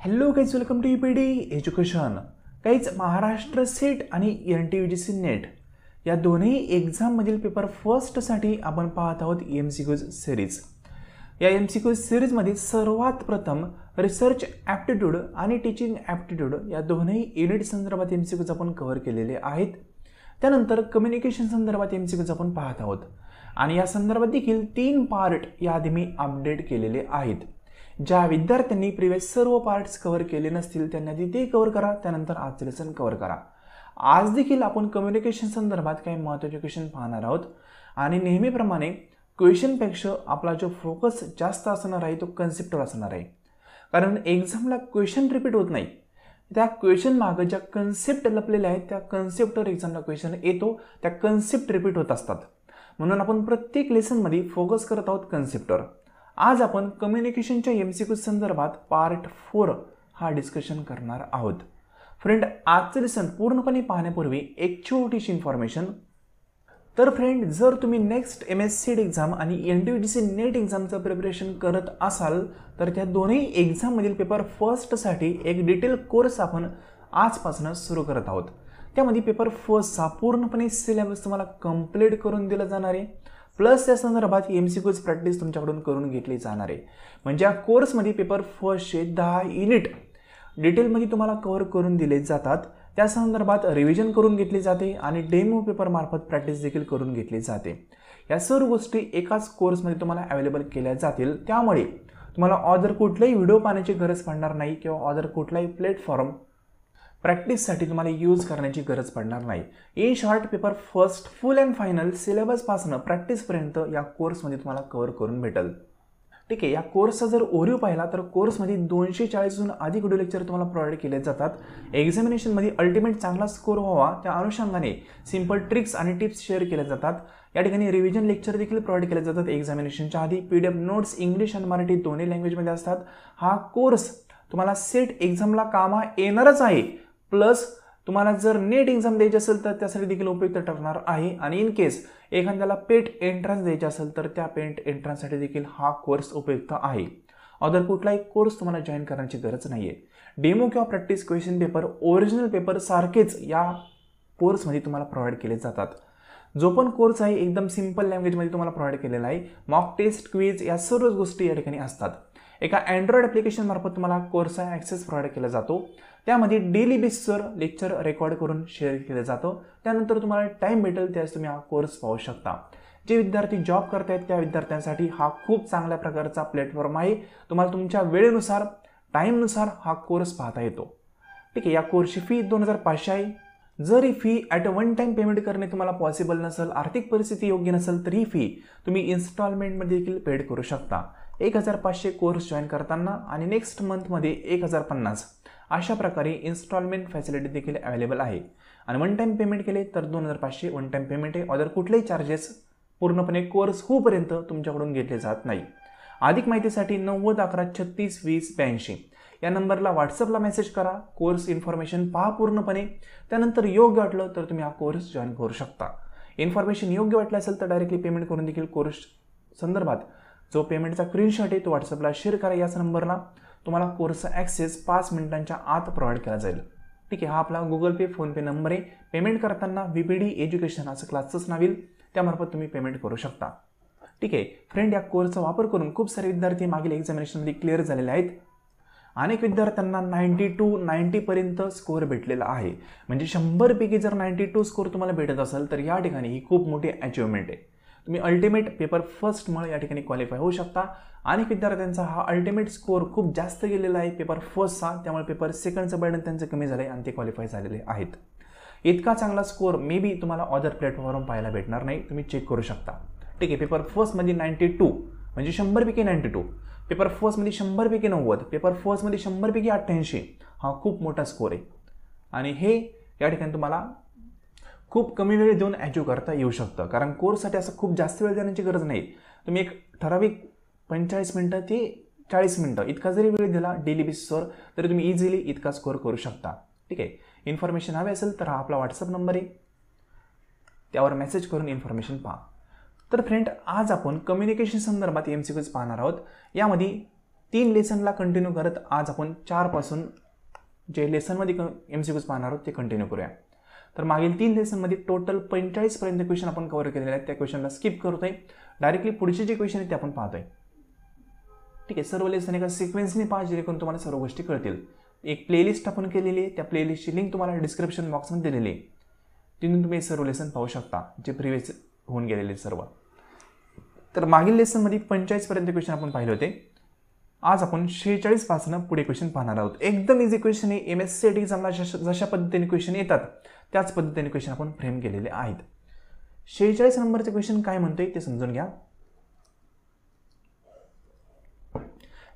Hello guys, welcome to UPD education. Guys, Maharashtra SET आणि NTUGC NET या दोन्ही एक्झाममधील paper फर्स्टसाठी आपण पाहत आहोत MCQज सिरीज. या MCQ सिरीजमध्ये सर्वात प्रथम रिसर्च ॲप्टिट्यूड आणि टीचिंग ॲप्टिट्यूड या दोन्ही युनिट संदर्भात MCQज आपण कव्हर केलेले आहेत. त्यानंतर कम्युनिकेशन संदर्भात MCQज आपण पाहत आहोत आणि या संदर्भात देखील 3 पार्ट याआधी मी अपडेट केलेले आहेत. ज्या विद्यार्थ्यांनी प्रिव्हियस सर्व पार्ट्स कव्हर केले नसतील त्यांनी आधी ते कव्हर करा, त्यानंतर आजचे लेसन कव्हर करा. आज देखील आपण कम्युनिकेशन संदर्भात काही महत्त्वाचे क्वेश्चन पाहणार आहोत आणि नेहमीप्रमाणे क्वेश्चनपेक्षा आपला जो फोकस जास्त असणार आहे तो कन्सेप्टवर असणार आहे. कारण एक्झामला क्वेश्चन रिपीट होत नाही, त्या क्वेश्चन मागे ज्या कन्सेप्ट लपलेल्या आहेत त्या कन्सेप्टवर एक्झामला क्वेश्चन येतो, त्या कन्सेप्ट रिपीट होत असतात. म्हणून आपण प्रत्येक लेसनमध्ये फोकस करत आहोत कन्सेप्टवर. आज आपण कम्युनिकेशनच्या MCQ संदर्भात पार्ट 4 हा डिस्कशन करणार आहोत. फ्रेंड, आजचे लेसन पूर्णपणे पाहण्यापूर्वी एक छोटीशी इन्फॉर्मेशन. तर फ्रेंड, जर तुम्ही नेक्स्ट MSc एक्झाम आणि NTUGC नेट एक्झामचं प्रिपरेशन करत असाल तर त्या दोन्ही एक्झाममधील पेपर फर्स्टसाठी एक डिटेल कोर्स आपण आजपासून सुरू करत आहोत. त्यामध्ये पेपर फर्स्टचा पूर्णपणे सिलेबस तुम्हाला कंप्लीट करून दिला जाणार आहे, प्लस त्या संदर्भात MCQज प्रॅक्टिस तुमच्याकडून करून घेतली जाणार आहे. म्हणजे या कोर्समध्ये पेपर फर्स्टचे 10 युनिट डिटेलमध्ये तुम्हाला कव्हर करून दिले जातात. त्या संदर्भात रिव्हिजन करून घेतली जाते आणि डेमो पेपर मार्फत प्रॅक्टिस देखील करून घेतली जाते. या सर्व गोष्टी एकाच कोर्समध्ये तुम्हाला अवेलेबल केल्या जातील. त्यामुळे तुम्हाला अदर कुठलाही व्हिडिओ पाहण्याची गरज पडणार नाही किंवा अदर कुठलाही प्लॅटफॉर्म प्रॅक्टिससाठी तुम्हाला यूज करण्याची गरज पडणार नाही. In short, paper first full and final सिलेबसपासून प्रॅक्टिसपर्यंत या कोर्समध्ये तुम्हाला कव्हर करून भेटेल. ठीक आहे. या कोर्सचा जर ओव्हरव्ह्यू पाहिला तर कोर्समध्ये 240हून अधिक व्हिडिओ लेक्चर तुम्हाला प्रोव्हाइड केले जातात. एक्झामिनेशनमध्ये अल्टिमेट चांगला स्कोर व्हावा त्या अनुषंगाने सिंपल ट्रिक्स आणि टिप्स शेअर केल्या जातात. या ठिकाणी रिव्हिजन लेक्चर देखील प्रोव्हाइड केले जातात. एक्झामिनेशनच्या आधी PDF नोट्स इंग्लिश आणि मराठी दोन्ही लँग्वेजमध्ये असतात. हा कोर्स तुम्हाला सेट एक्झामला कामा येणारच आहे, प्लस तुम्हाला जर नेट एक्झाम द्यायची असेल तर त्यासाठी देखील उपयुक्त ठरणार आहे. आणि इन केस एखाद्याला पेट एंट्रन्स द्यायची असेल तर त्या पेट एंट्रन्ससाठी देखील हा कोर्स उपयुक्त आहे. अदर कुठलाही कोर्स तुम्हाला जॉईन करण्याची गरज नाही आहे. डेमो किंवा practice question paper original paper सारखेच या कोर्समध्ये तुम्हाला प्रोव्हाइड केले जातात. जो पण कोर्स आहे एकदम सिंपल लँग्वेजमध्ये तुम्हाला प्रोव्हाइड केलेला आहे. मॉक टेस्ट, क्विज या सर्व गोष्टी या ठिकाणी असतात. एका अँड्रॉइड ॲप्लिकेशन मार्फत तुम्हाला कोर्सचा ॲक्सेस प्रोव्हाइड केला जातो. त्यामध्ये डेली बेसिसवर लेक्चर रेकॉर्ड करून शेअर केलं जातं. त्यानंतर तुम्हाला टाईम भेटेल त्यावेळेस तुम्ही हा कोर्स पाहू शकता. जे विद्यार्थी जॉब करत आहेत त्या विद्यार्थ्यांसाठी हा खूप चांगल्या प्रकारचा प्लॅटफॉर्म आहे. तुम्हाला तुमच्या वेळेनुसार, टाईमनुसार हा कोर्स पाहता येतो. ठीक आहे. या कोर्सची फी 2500 आहे. जर ही fee at a one time payment करणे तुम्हाला पॉसिबल नसेल, आर्थिक परिस्थिती योग्य नसेल तर ही फी तुम्ही इन्स्टॉलमेंटमध्ये देखील पेड करू शकता. 1500 कोर्स जॉईन करताना आणि नेक्स्ट मंथमध्ये 1050 अशा प्रकारे इन्स्टॉलमेंट फॅसिलिटी देखील अवेलेबल आहे. आणि वन टाईम पेमेंट केले तर 2500 वन टाईम पेमेंट आहे. अदर कुठलेही चार्जेस पूर्णपणे कोर्स होईपर्यंत तुमच्याकडून घेतले जात नाही. अधिक माहितीसाठी 90 11 36 20 82 या नंबरला व्हॉट्सअपला मेसेज करा. कोर्स इन्फॉर्मेशन पहा पूर्णपणे, त्यानंतर योग्य वाटलं तर तुम्ही हा कोर्स जॉईन करू शकता. इन्फॉर्मेशन योग्य वाटलं असेल तर डायरेक्टली पेमेंट करून देखील कोर्स संदर्भात जो पेमेंटचा स्क्रीनशॉट आहे तो व्हॉट्सअपला शेअर करा. याच नंबरला तुम्हाला कोर्सचा ॲक्सेस 5 मिनिटांच्या आत प्रोव्हाइड केला जाईल. ठीक आहे. हा आपला Google Pay, फोनपे नंबर आहे. पेमेंट करताना VPD एज्युकेशन असं क्लासचंच नाव येईल, त्यामार्फत तुम्ही पेमेंट करू शकता. ठीक आहे. फ्रेंड, या कोर्सचा वापर करून खूप सारे विद्यार्थी मागील एक्झामिनेशनमध्ये क्लिअर झालेले आहेत. अनेक विद्यार्थ्यांना 92, 90पर्यंत स्कोअर भेटलेला आहे. म्हणजे 100पैकी जर 92 स्कोअर तुम्हाला भेटत असेल तर या ठिकाणी ही खूप मोठी अचिव्हमेंट आहे. तुम्ही अल्टिमेट पेपर फर्स्टमुळे या ठिकाणी क्वालिफाय होऊ शकता. अनेक विद्यार्थ्यांचा हा अल्टिमेट स्कोअर खूप जास्त गेलेला आहे पेपर फर्स्टचा, त्यामुळे पेपर सेकंडचं बर्डन त्यांचं कमी झालं आहे आणि ते क्वालिफाय झालेले आहेत. इतका चांगला स्कोअर मे बी तुम्हाला अदर प्लॅटफॉर्म पाहायला भेटणार नाही, तुम्ही चेक करू शकता. ठीक आहे. पेपर फर्स्टमध्ये 92 म्हणजे 100पैकी 92, पेपर फर्स्टमध्ये 100पैकी 90, पेपर फर्स्टमध्ये 100पैकी 88 हा खूप मोठा स्कोअर आहे. आणि हे या ठिकाणी तुम्हाला खूप कमी वेळ देऊन अचीव करता येऊ शकतं. कारण कोर्ससाठी असं खूप जास्त वेळ देण्याची गरज नाही. तुम्ही एक ठराविक 45 मिनिटं ते 40 मिनिटं इतका जरी वेळ दिला डेली बेसिसवर तरी तुम्ही इझिली इतका स्कोअर करू शकता. ठीक आहे. इन्फॉर्मेशन हवी असेल तर हा आपला व्हॉट्सअप नंबर आहे, त्यावर मेसेज करून इन्फॉर्मेशन पहा. तर फ्रेंड, आज आपण कम्युनिकेशन संदर्भात MCQज पाहणार आहोत. यामध्ये 3 लेसनला कंटिन्यू करत आज आपण 4 पासून जे लेसनमध्ये MCQs पाहणार आहोत ते कंटिन्यू करूया. तर मागील 3 लेसनमध्ये टोटल 45 पर्यंत क्वेश्चन आपण कव्हर केलेले आहेत. त्या क्वेश्चनला स्किप करतोय, डायरेक्टली पुढचे जे क्वेश्चन आहेत ते आपण पाहतोय. ठीक आहे, सर्व लेसन एका सिक्वेन्सने पहा जेणेकरून तुम्हाला सर्व गोष्टी कळतील. एक प्लेलिस्ट आपण केलेली आहे, त्या प्लेलिस्टची लिंक तुम्हाला डिस्क्रिप्शन बॉक्समध्ये दिलेली आहे. तिथून तुम्ही सर्व लेसन पाहू शकता जे प्रिव्हियस होऊन गेलेले सर्व. तर मागील लेसनमध्ये 45 पर्यंत क्वेश्चन आपण पाहिले होते. आज आपण 46 पासून पुढे क्वेश्चन पाहणार आहोत. एकदम इझी क्वेश्चन आहे. MSCIT एक्झामला जशा पद्धतीने क्वेश्चन येतात त्याच पद्धतीने क्वेश्चन आपण फ्रेम केलेले आहेत. 46 नंबरचे क्वेश्चन काय म्हणतोय ते समजून घ्या.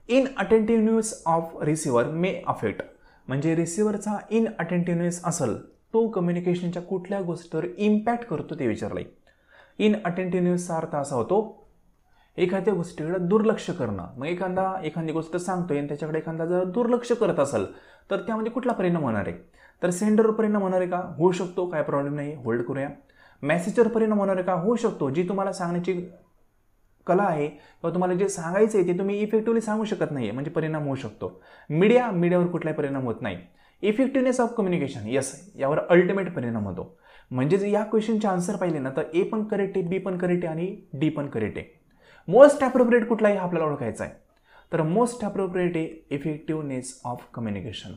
इनअटेंटिव्हनेस ऑफ रिसिव्हर मे अफेक्ट, म्हणजे रिसिव्हरचा इनअटेंटिव्हनेस असेल तो कम्युनिकेशनच्या कुठल्या गोष्टीवर इम्पॅक्ट करतो ते विचारलंय. इनअटेंटिव्हनेसचा अर्थ असा होतो एखाद्या गोष्टीकडे दुर्लक्ष करणं. मग एखादी गोष्ट सांगतोय आणि त्याच्याकडे एखादा जर दुर्लक्ष करत असेल तर त्यामध्ये कुठला परिणाम होणार आहे. तर सेंडरवर परिणाम होणार आहे का? होऊ शकतो, काय प्रॉब्लेम नाही, होल्ड करूया. मेसेजवर परिणाम होणार आहे का? होऊ शकतो. जी तुम्हाला सांगण्याची कला आहे किंवा तुम्हाला जे सांगायचं आहे ते तुम्ही इफेक्टिव्हली सांगू शकत नाही, म्हणजे परिणाम होऊ शकतो. मीडियावर कुठलाही परिणाम होत नाही. इफेक्टिव्हनेस ऑफ कम्युनिकेशन, यस, यावर अल्टिमेट परिणाम होतो. म्हणजे जर या क्वेश्चनचे आन्सर पाहिले ना तर ए पण करेक्ट आहे, बी पण करेक्ट आहे आणि डी पण करेक्ट आहे. मोस्ट अप्रोप्रिएट कुठला आहे आपल्याला ओळखायचा आहे. तर मोस्ट अप्रोप्रिएट आहे इफेक्टिव्हनेस ऑफ कम्युनिकेशन.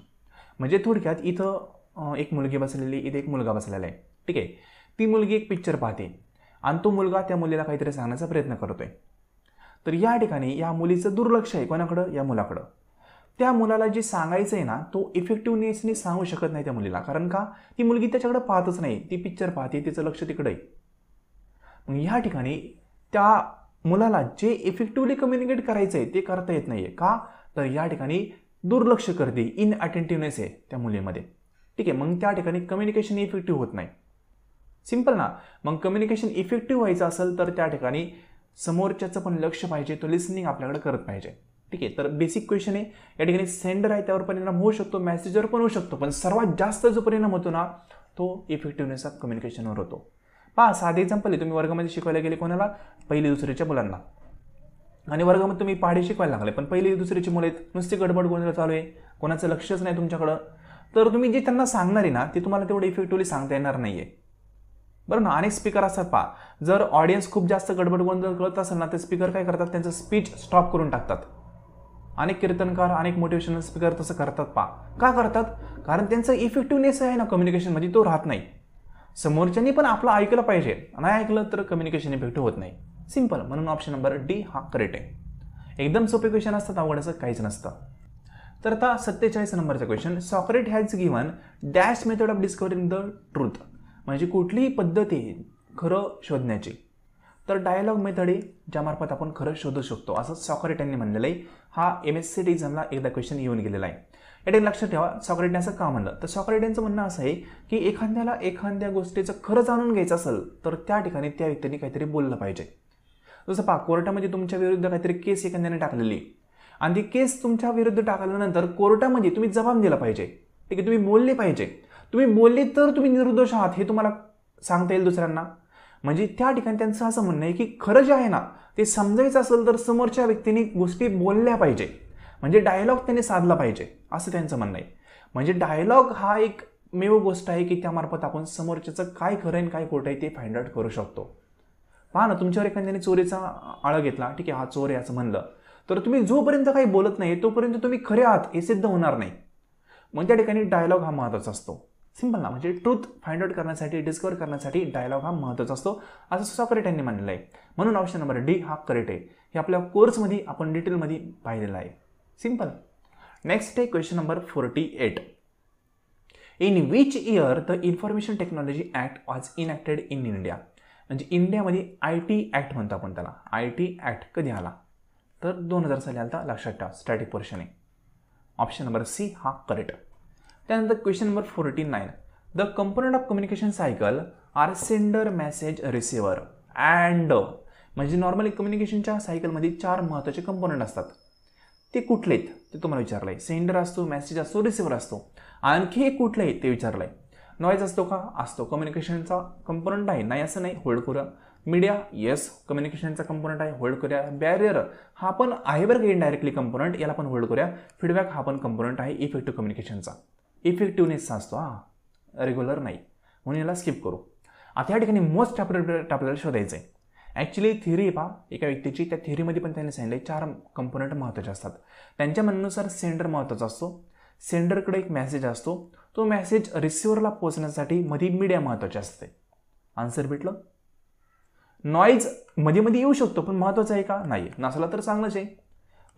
म्हणजे थोडक्यात इथं एक मुलगी बसलेली, इथे एक मुलगा बसलेला आहे. ठीक आहे, ती मुलगी एक पिक्चर पाहते आणि तो मुलगा त्या मुलीला काहीतरी सांगण्याचा प्रयत्न करतोय. तर या ठिकाणी या मुलीचं दुर्लक्ष आहे कोणाकडं? या मुलाकडं. त्या मुलाला जे सांगायचं आहे ना तो इफेक्टिव्हनेसने सांगू शकत नाही त्या मुलीला. कारण का? ती मुलगी त्याच्याकडे पाहतच नाही, ती पिक्चर पाहते, तिचं लक्ष तिकडे आहे. मग या ठिकाणी त्या मुलाला जे इफेक्टिव्हली कम्युनिकेट करायचं आहे ते करता येत नाही आहे. का? तर या ठिकाणी दुर्लक्ष करते, इनअटेंटिव्हनेस आहे त्या मुलीमध्ये. ठीक आहे, मग त्या ठिकाणी कम्युनिकेशन इफेक्टिव्ह होत नाही. सिंपल ना. मग कम्युनिकेशन इफेक्टिव्ह व्हायचं असेल तर त्या ठिकाणी समोरच्याचं पण लक्ष पाहिजे, तो लिसनिंग आपल्याकडे करत पाहिजे. ठीक आहे, तर बेसिक क्वेश्चन आहे. या ठिकाणी सेंडर आहे त्यावर परिणाम होऊ शकतो, मेसेजवर पण होऊ शकतो, पण सर्वात जास्त जो परिणाम होतो ना तो इफेक्टिव्हनेस ऑफ कम्युनिकेशनवर होतो. पहा, साधे एक्झाम्पल आहे. तुम्ही वर्गामध्ये शिकवायला गेले कोणाला? पहिली दुसरीच्या मुलांना, आणि वर्गामध्ये तुम्ही पाढे शिकवायला लागले, पण पहिली दुसरीची मुलं आहेत, नुसती गडबड गोंधळ चालू आहे, कोणाचं लक्षच नाही तुमच्याकडं. तर तुम्ही जे त्यांना सांगणार आहे ना ते तुम्हाला तेवढं इफेक्टिव्हली सांगता येणार नाही आहे. बरं ना. अनेक स्पीकर असतात पहा, जर ऑडियन्स खूप जास्त गडबड गोंधळ करत असेल ना तर स्पीकर काय करतात? त्यांचं स्पीच स्टॉप करून टाकतात. अनेक कीर्तनकार, अनेक मोटिवेशनल स्पीकर तसं करतात पहा. का करतात? कारण त्यांचा इफेक्टिव्हनेस आहे ना कम्युनिकेशनमध्ये तो राहत नाही. समोरच्यांनी पण आपलं ऐकलं पाहिजे, नाही ऐकलं तर कम्युनिकेशन इफेक्टिव्ह होत नाही. सिंपल. म्हणून ऑप्शन नंबर डी हा करेक्ट आहे. एकदम सोपे क्वेश्चन असतात, अवघड असं काहीच नसतं. तर आता 47 नंबरचा question. सॉक्रेट has given dash method of discovering the truth, म्हणजे कुठलीही पद्धत आहे खरं शोधण्याची. तर डायलॉग मेथड आहे ज्यामार्फत आपण खरं शोधू शकतो असं सॉक्रेट यांनी म्हणलेलं आहे. हा MSCIT एक्झामला एकदा क्वेश्चन येऊन गेलेला आहे. या ठिकाणी लक्षात ठेवा सॉक्रेटने असं का म्हणलं. तर सॉक्रेट यांचं म्हणणं असं आहे की एखाद्याला एखाद्या गोष्टीचं खरं जाणून घ्यायचं असेल तर त्या ठिकाणी त्या व्यक्तीने काहीतरी बोललं पाहिजे. जसं पहा, कोर्टामध्ये तुमच्या विरुद्ध काहीतरी केस एखाद्याने टाकलेली आणि ती केस तुमच्या विरुद्ध टाकल्यानंतर कोर्टामध्ये तुम्ही जबाब दिला पाहिजे. ठीक आहे, तुम्ही बोलले पाहिजे. तुम्ही बोलले तर तुम्ही निर्दोष आहात हे तुम्हाला सांगता येईल दुसऱ्यांना. म्हणजे त्या ठिकाणी त्यांचं असं म्हणणं आहे की खरं जे आहे ना ते समजायचं असेल तर समोरच्या व्यक्तीने गोष्टी बोलल्या पाहिजे, म्हणजे डायलॉग त्यांनी साधला पाहिजे असं त्यांचं म्हणणं आहे. म्हणजे डायलॉग हा एक मेव गोष्ट आहे की त्यामार्फत आपण समोरच्याचं काय खरं आहे काय खोटं आहे ते फाइंड आउट करू शकतो. पहा ना, तुमच्यावर एखाद्याने चोरीचा आळा घेतला, ठीक आहे, हा चोर आहे असं म्हणलं, तर तुम्ही जोपर्यंत काही बोलत नाही तोपर्यंत तुम्ही खरे आहात हे सिद्ध होणार नाही. मग त्या ठिकाणी डायलॉग हा महत्त्वाचा असतो. सिंपल ना. म्हणजे ट्रूथ फाइंड आउट करण्यासाठी, डिस्कवर करण्यासाठी डायलॉग हा महत्त्वाचा असतो असं सॉक्रेट यांनी म्हणलेलं आहे. म्हणून ऑप्शन नंबर डी हा करेक्ट आहे. हे आपल्या कोर्समध्ये आपण डिटेलमध्ये पाहिलेलं आहे. सिंपल. नेक्स्ट आहे question number 48. In which year the information technology act was enacted in India, म्हणजे इंडियामध्ये IT ॲक्ट म्हणतो आपण त्याला. IT ॲक्ट कधी आला? तर 2000 साली आला. लक्षात ठेवा, स्टॅटिक पोर्शन आहे. ऑप्शन नंबर सी हा करेक्ट. त्यानंतर question number 49. The component of communication cycle are sender, message, receiver and, म्हणजे नॉर्मली कम्युनिकेशनच्या सायकलमध्ये 4 महत्त्वाचे कंपोनंट असतात. ते कुठले आहेत ते तुम्हाला विचारलं आहे. सेंडर असतो, मेसेज असतो, रिसिव्हर असतो. आणखी एक कुठलं आहे ते विचारलं आहे. नॉईज असतो का? असतो. कम्युनिकेशनचा कंपोनंट आहे, नाही असं नाही, होल्ड करूया. मीडिया येस कम्युनिकेशनचा कंपोनंट आहे, होल्ड करूया. बॅरियर हा पण आहे बरं का इनडायरेक्टली कंपोनंट, याला पण होल्ड करूया. फीडबॅक हा पण कंपोनंट आहे इफेक्टिव्ह कम्युनिकेशनचा, इफेक्टिव्हनेसचा असतो रेग्युलर नाही, म्हणून याला स्किप करू. आता या ठिकाणी मोस्ट अप्रोप्रिएट आपल्याला शोधायचं आहे. ॲक्च्युली थिअरी पहा एका व्यक्तीची, त्या थिअरीमध्ये पण त्यांनी सांगितलं 4 कंपोनंट महत्त्वाचे असतात. त्यांच्या म्हणण्यानुसार सेंडर महत्त्वाचा असतो, सेंडरकडे एक मेसेज असतो, तो मेसेज रिसिव्हरला पोहोचण्यासाठी मध्ये मीडिया महत्त्वाचे असते. आन्सर भेटलं. नॉईज मध्ये मध्ये येऊ शकतो पण महत्त्वाचं आहे का? नाही. नसला तर चांगलंच आहे,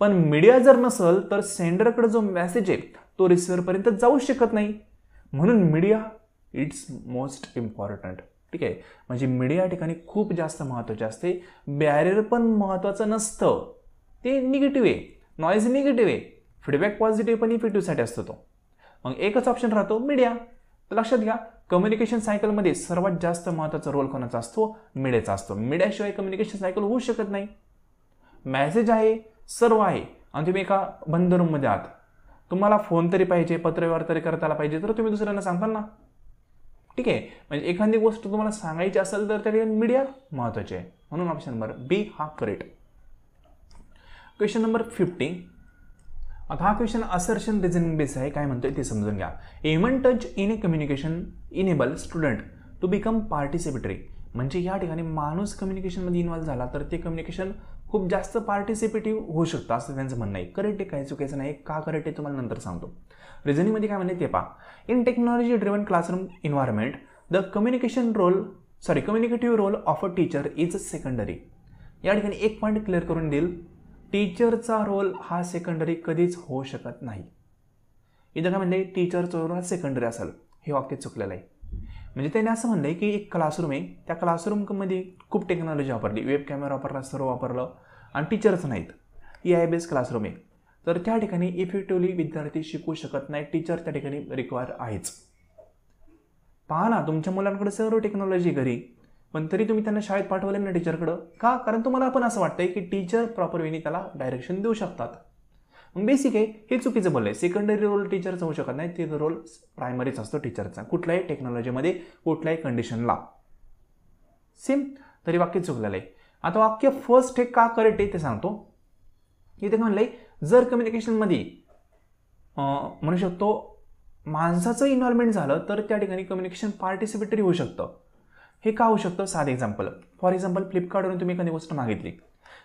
पण मीडिया जर नसेल तर सेंडरकडे जो मेसेज आहे तो रिसिव्हरपर्यंत जाऊ शकत नाही. म्हणून मीडिया इट्स मोस्ट इम्पॉर्टंट. ठीक आहे, म्हणजे मीडिया ठिकाणी खूप जास्त महत्त्वाचे असते. बॅरियर पण महत्त्वाचं नसतं, ते निगेटिव्ह आहे. नॉईज निगेटिव्ह आहे, फीडबॅक पॉझिटिव्ह पण इफेक्टिव्हसाठी असतो तो. मग एकच ऑप्शन राहतो मीडिया. तर लक्षात घ्या कम्युनिकेशन सायकलमध्ये सर्वात जास्त महत्त्वाचा रोल कोणाचा असतो? मीडियाचा असतो. मीडियाशिवाय कम्युनिकेशन सायकल होऊ शकत नाही. मेसेज आहे, सर्व आहे, आणि तुम्ही एका बंद रूममध्ये आहात, तुम्हाला फोन तरी पाहिजे, पत्रव्यवहार तरी करता आला पाहिजे, तर तुम्ही दुसऱ्यांना सांगताल ना. ठीक आहे, म्हणजे एखादी गोष्ट तुम्हाला सांगायची असेल तर त्या ठिकाणी मीडिया महत्त्वाची आहे. म्हणून ऑप्शन नंबर बी हा करेक्ट. Question number 50. आता हा क्वेश्चन असर्शन रिझनिंग बेस आहे. काय म्हणतोय ते समजून घ्या. Human touch in a communication enable student to become participatory. म्हणजे या ठिकाणी माणूस कम्युनिकेशनमध्ये इन्व्हॉल्व झाला तर ते कम्युनिकेशन खूप जास्त पार्टिसिपेटिव्ह होऊ शकतं असं त्यांचं म्हणणं आहे. करेक्ट आहे, काही चुकायचं नाही. का करेक्ट आहे तुम्हाला नंतर सांगतो. रिझनिंगमध्ये काय म्हणते ते पहा. In technology driven classroom environment the communicative role of a teacher is secondary. या ठिकाणी एक पॉईंट क्लिअर करून देईल, टीचरचा रोल हा सेकंडरी कधीच होऊ शकत नाही. इथं काय म्हणले टीचरचा रोल हा सेकंडरी असेल, हे वाक्य चुकलेलं आहे. म्हणजे त्याने असं म्हणलं आहे की एक क्लासरूम आहे, त्या क्लासरूममध्ये खूप टेक्नॉलॉजी वापरली, वेब कॅमेरा वापरला, सर्व वापरलं, आणि टीचर्स नाहीत, AI बेस्ड क्लासरूम आहे, तर त्या ठिकाणी इफेक्टिव्हली विद्यार्थी शिकू शकत नाही. टीचर त्या ठिकाणी रिक्वायर आहेच. पहा ना, तुमच्या मुलांकडे सर्व टेक्नॉलॉजी घरी, पण तरी तुम्ही त्यांना शाळेत पाठवले ना टीचरकडं का? कारण तुम्हाला पण असं वाटतंय की टीचर प्रॉपर वेनी त्याला डायरेक्शन देऊ शकतात. मग बेसिक आहे, हे चुकीचं बोललं आहे. सेकंडरी रोल टीचरचा होऊ शकत नाही, ते रोल प्रायमरीच असतो टीचरचा, कुठल्याही टेक्नॉलॉजीमध्ये कुठल्याही कंडिशनला. सेम, तरी वाक्य चुकलेलं आहे. आता वाक्य फर्स्ट हे का करेक्ट आहे ते सांगतो. इथे काय म्हणलंय, जर कम्युनिकेशनमध्ये म्हणू शकतो माणसाचं इन्व्हॉल्वमेंट झालं तर त्या ठिकाणी कम्युनिकेशन पार्टिसिपेटरी होऊ शकतं. हे का होऊ शकतं? साधं एक्झाम्पल. फॉर एक्झाम्पल फ्लिपकार्टवरून तुम्ही एखादी गोष्ट मागितली